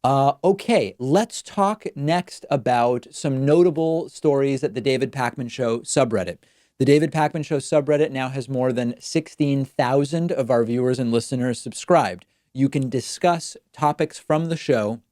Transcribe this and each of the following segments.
Okay, let's talk next about some notable stories at the David Pakman Show subreddit. The David Pakman Show subreddit now has more than 16,000 of our viewers and listeners subscribed. You can discuss topics from the show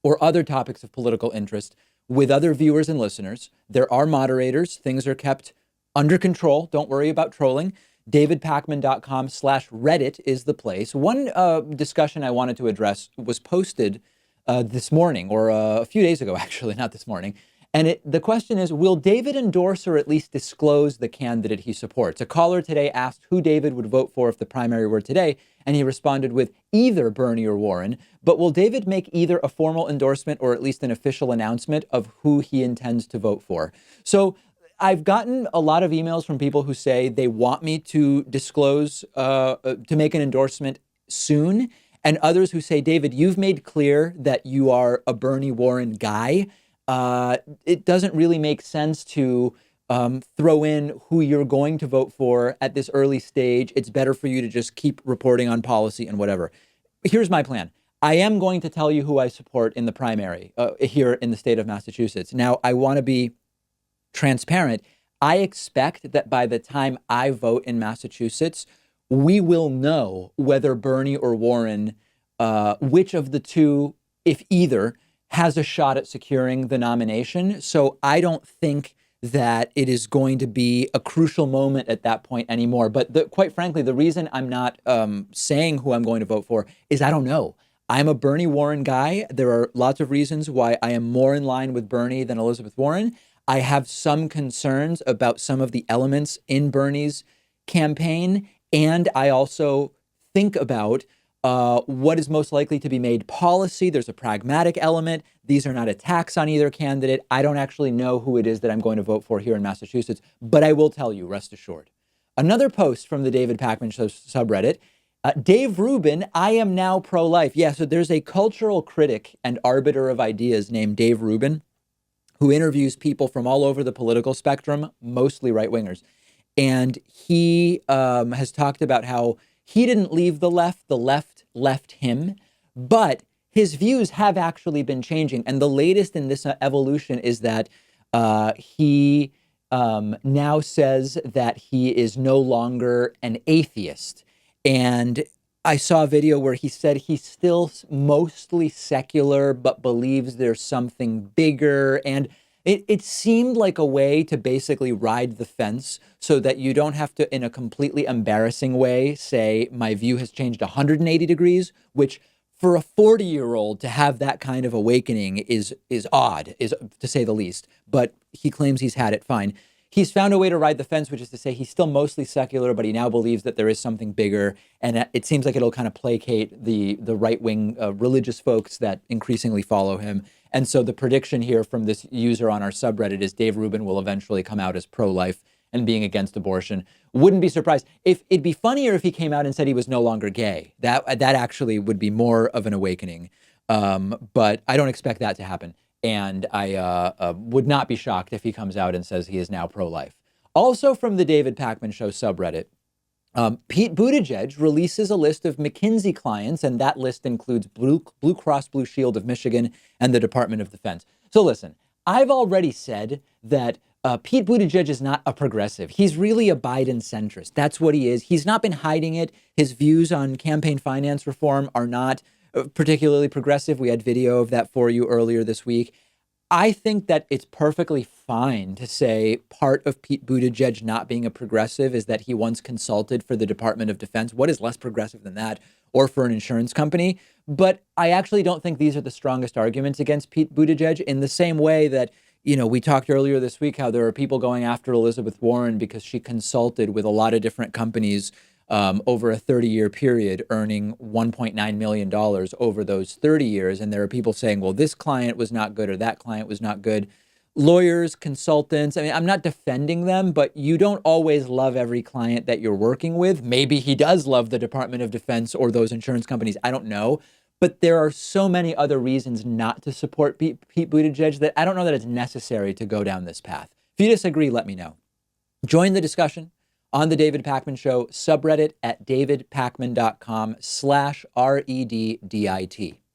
or other topics of political interest with other viewers and listeners. There are moderators. Things are kept under control. Don't worry about trolling. davidpakman.com/Reddit is the place. One discussion I wanted to address was posted this morning, or a few days ago, actually, not this morning. And the question is, will David endorse or at least disclose the candidate he supports? A caller today asked who David would vote for if the primary were today, and he responded with either Bernie or Warren. But will David make either a formal endorsement or at least an official announcement of who he intends to vote for? So I've gotten a lot of emails from people who say they want me to disclose, to make an endorsement soon, and others who say, David, you've made clear that you are a Bernie Warren guy. It doesn't really make sense to throw in who you're going to vote for at this early stage. It's better for you to just keep reporting on policy and whatever. Here's my plan. I am going to tell you who I support in the primary here in the state of Massachusetts. Now, I want to be transparent. I expect that by the time I vote in Massachusetts, we will know whether Bernie or Warren, which of the two, if either, has a shot at securing the nomination. So I don't think that it is going to be a crucial moment at that point anymore. But quite frankly, the reason I'm not saying who I'm going to vote for is I don't know. I'm a Bernie Warren guy. There are lots of reasons why I am more in line with Bernie than Elizabeth Warren. I have some concerns about some of the elements in Bernie's campaign. And I also think about what is most likely to be made policy. There's a pragmatic element. These are not attacks on either candidate. I don't actually know who it is that I'm going to vote for here in Massachusetts, but I will tell you, rest assured. Another post from the David Pakman Show subreddit. Dave Rubin, I am now pro-life. Yeah, so there's a cultural critic and arbiter of ideas named Dave Rubin who interviews people from all over the political spectrum, mostly right-wingers. And he has talked about how he didn't leave the left left him, but his views have actually been changing. And the latest in this evolution is that he now says that he is no longer an atheist. And I saw a video where he said he's still mostly secular, but believes there's something bigger. And it seemed like a way to basically ride the fence so that you don't have to, in a completely embarrassing way, say my view has changed 180 degrees, which for a 40-year-old to have that kind of awakening is odd, is to say the least. But he claims he's had it fine. He's found a way to ride the fence, which is to say he's still mostly secular, but he now believes that there is something bigger. And it seems like it'll kind of placate the right-wing religious folks that increasingly follow him. And so the prediction here from this user on our subreddit is Dave Rubin will eventually come out as pro-life and being against abortion. Wouldn't be surprised. If it'd be funnier if he came out and said he was no longer gay. That actually would be more of an awakening. But I don't expect that to happen. And I would not be shocked if he comes out and says he is now pro-life. Also from the David Pakman Show subreddit, Pete Buttigieg releases a list of McKinsey clients, and that list includes Blue Cross Blue Shield of Michigan and the Department of Defense. So listen, I've already said that Pete Buttigieg is not a progressive. He's really a Biden centrist. That's what he is. He's not been hiding it. His views on campaign finance reform are not particularly progressive. We had video of that for you earlier this week. I think that it's perfectly fine to say part of Pete Buttigieg not being a progressive is that he once consulted for the Department of Defense. What is less progressive than that? Or for an insurance company? But I actually don't think these are the strongest arguments against Pete Buttigieg, in the same way that, you know, we talked earlier this week how there are people going after Elizabeth Warren because she consulted with a lot of different companies over a 30-year period, earning $1.9 million over those 30 years. And there are people saying, well, this client was not good or that client was not good. Lawyers, consultants, I mean, I'm not defending them, but you don't always love every client that you're working with. Maybe he does love the Department of Defense or those insurance companies. I don't know. But there are so many other reasons not to support Pete Buttigieg that I don't know that it's necessary to go down this path. If you disagree, let me know. Join the discussion on the David Pakman Show subreddit at davidpakman.com/REDDIT.